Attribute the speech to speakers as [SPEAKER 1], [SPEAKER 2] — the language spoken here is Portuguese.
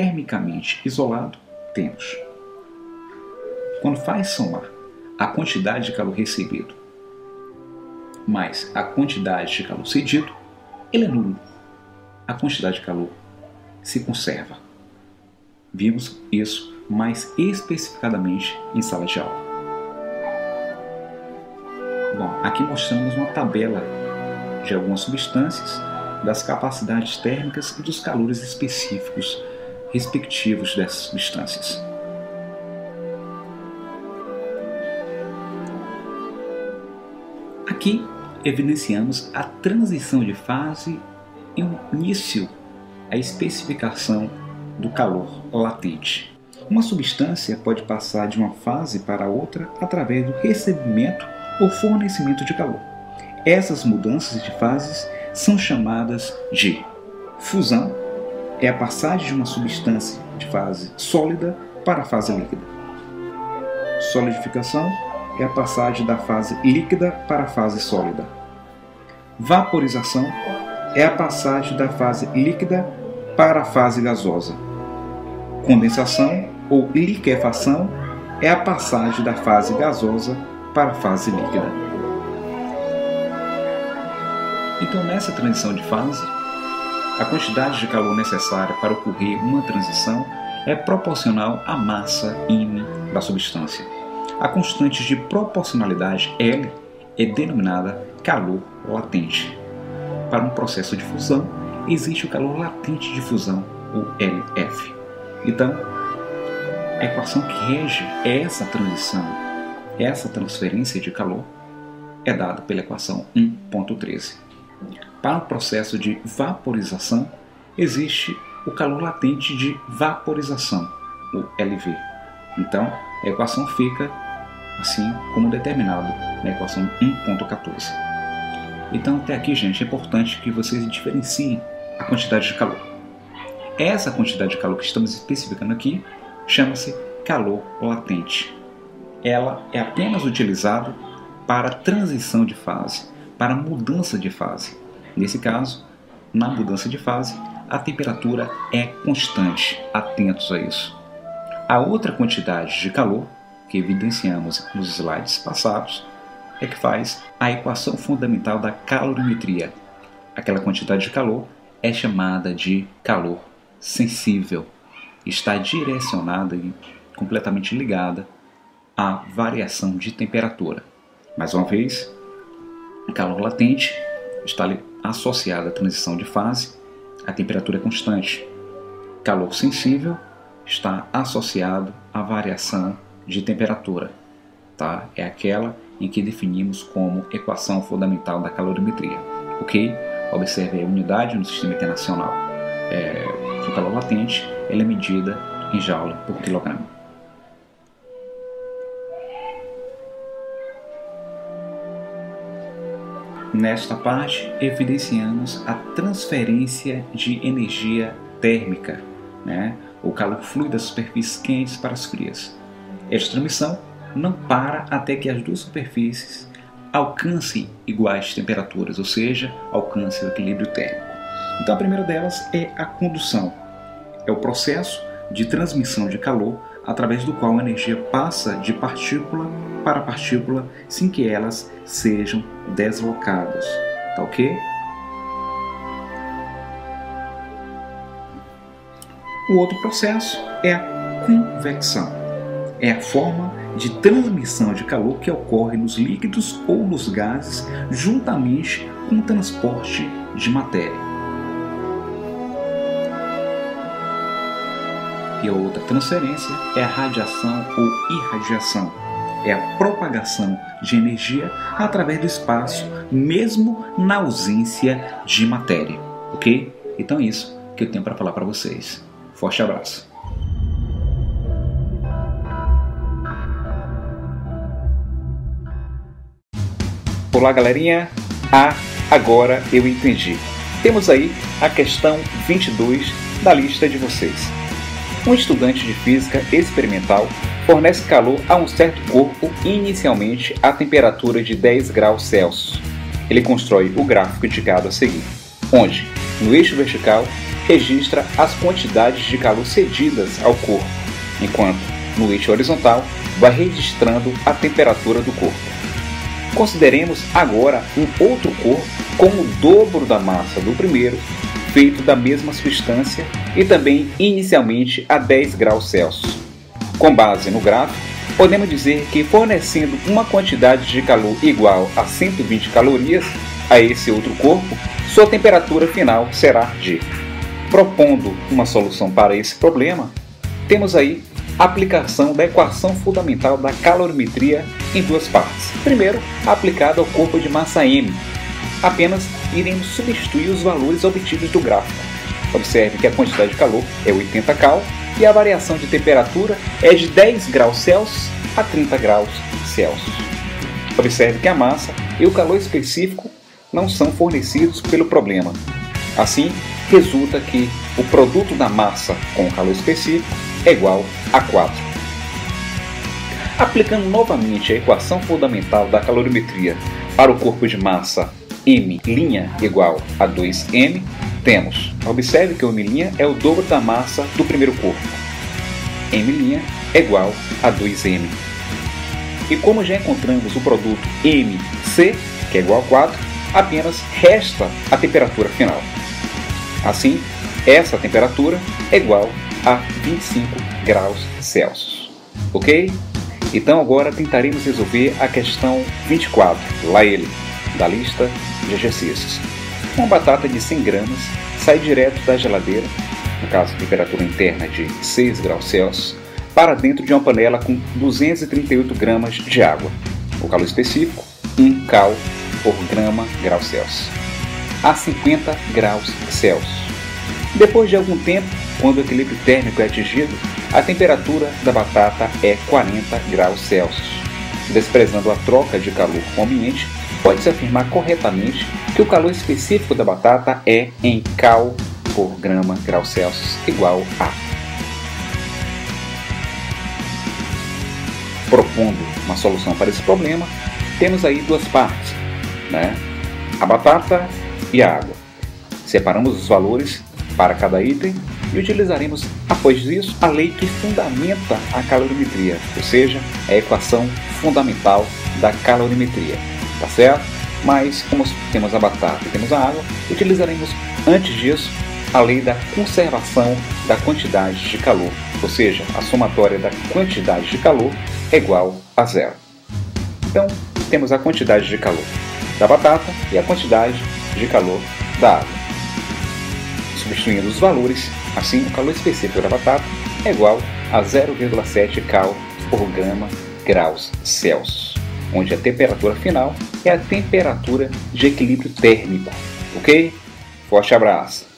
[SPEAKER 1] termicamente isolado, temos. Quando faz somar a quantidade de calor recebido mais a quantidade de calor cedido, ele é nulo. A quantidade de calor se conserva. Vimos isso mais especificadamente em sala de aula. Bom, aqui mostramos uma tabela de algumas substâncias, das capacidades térmicas e dos calores específicos respectivos dessas substâncias. Aqui evidenciamos a transição de fase e o início, a especificação do calor latente. Uma substância pode passar de uma fase para outra através do recebimento ou fornecimento de calor. Essas mudanças de fases são chamadas de fusão, é a passagem de uma substância de fase sólida para a fase líquida. Solidificação é a passagem da fase líquida para a fase sólida. Vaporização é a passagem da fase líquida para a fase gasosa. Condensação ou liquefação é a passagem da fase gasosa para a fase líquida. Então, nessa transição de fase, a quantidade de calor necessária para ocorrer uma transição é proporcional à massa M da substância. A constante de proporcionalidade L é denominada calor latente. Para um processo de fusão, existe o calor latente de fusão, o LF. Então, a equação que rege essa transição, essa transferência de calor, é dada pela equação 1.13. Para o processo de vaporização, existe o calor latente de vaporização, o LV. Então, a equação fica assim como determinado na equação 1.14. Então, até aqui, gente, é importante que vocês diferenciem a quantidade de calor. Essa quantidade de calor que estamos especificando aqui chama-se calor latente. Ela é apenas utilizada para transição de fase, para mudança de fase. Nesse caso, na mudança de fase, a temperatura é constante. Atentos a isso. A outra quantidade de calor, que evidenciamos nos slides passados, é que faz a equação fundamental da calorimetria. Aquela quantidade de calor é chamada de calor sensível. Está direcionada e completamente ligada à variação de temperatura. Mais uma vez, calor latente está associado à transição de fase, a temperatura é constante. Calor sensível está associado à variação de temperatura, tá? É aquela em que definimos como equação fundamental da calorimetria, ok? Observe a unidade no Sistema Internacional. O calor latente ela é medida em joule por quilograma. Nesta parte, evidenciamos a transferência de energia térmica, né? O calor flui das superfícies quentes para as frias. Esta transmissão não para até que as duas superfícies alcancem iguais temperaturas, ou seja, alcancem o equilíbrio térmico. Então, a primeira delas é a condução. É o processo de transmissão de calor através do qual a energia passa de partícula para partícula sem que elas sejam deslocadas. Tá ok? O outro processo é a convecção. É a forma de transmissão de calor que ocorre nos líquidos ou nos gases juntamente com o transporte de matéria. E a outra transferência é a radiação ou irradiação. É a propagação de energia através do espaço, mesmo na ausência de matéria. Ok? Então é isso que eu tenho para falar para vocês. Forte abraço. Olá, galerinha. Agora eu entendi. Temos aí a questão 22 da lista de vocês. Um estudante de física experimental fornece calor a um certo corpo inicialmente a temperatura de 10 graus Celsius. Ele constrói o gráfico indicado a seguir, onde, no eixo vertical, registra as quantidades de calor cedidas ao corpo, enquanto no eixo horizontal vai registrando a temperatura do corpo. Consideremos agora um outro corpo com o dobro da massa do primeiro, feito da mesma substância e também inicialmente a 10 graus Celsius. Com base no gráfico, podemos dizer que fornecendo uma quantidade de calor igual a 120 calorias a esse outro corpo, sua temperatura final será de. Propondo uma solução para esse problema, temos aí a aplicação da equação fundamental da calorimetria em duas partes. Primeiro, aplicada ao corpo de massa M. Apenas iremos substituir os valores obtidos do gráfico. Observe que a quantidade de calor é 80 cal e a variação de temperatura é de 10 graus Celsius a 30 graus Celsius. Observe que a massa e o calor específico não são fornecidos pelo problema. Assim, resulta que o produto da massa com o calor específico é igual a 4. Aplicando novamente a equação fundamental da calorimetria para o corpo de massa M' igual a 2m, temos, observe que o M' é o dobro da massa do primeiro corpo. M' é igual a 2m. E como já encontramos o produto MC, que é igual a 4, apenas resta a temperatura final. Assim, essa temperatura é igual a 25 graus Celsius. Ok? Então agora tentaremos resolver a questão 24, lá ele, da lista de exercícios. Uma batata de 100 gramas sai direto da geladeira, no caso temperatura interna de 6 graus Celsius, para dentro de uma panela com 238 gramas de água. O calor específico, 1 cal por grau Celsius, a 50 graus Celsius. Depois de algum tempo, quando o equilíbrio térmico é atingido, a temperatura da batata é 40 graus Celsius. Desprezando a troca de calor com o ambiente, pode-se afirmar corretamente que o calor específico da batata é em cal por grau Celsius igual a. Propondo uma solução para esse problema, temos aí duas partes, né? A batata e a água. Separamos os valores para cada item e utilizaremos, após isso, a lei que fundamenta a calorimetria, ou seja, a equação fundamental da calorimetria, tá certo? Mas, como temos a batata e temos a água, utilizaremos, antes disso, a lei da conservação da quantidade de calor, ou seja, a somatória da quantidade de calor é igual a zero. Então, temos a quantidade de calor da batata e a quantidade de calor da água. Substituindo os valores, assim o calor específico da batata é igual a 0,7 cal por graus Celsius, onde a temperatura final é a temperatura de equilíbrio térmico. Ok? Forte abraço!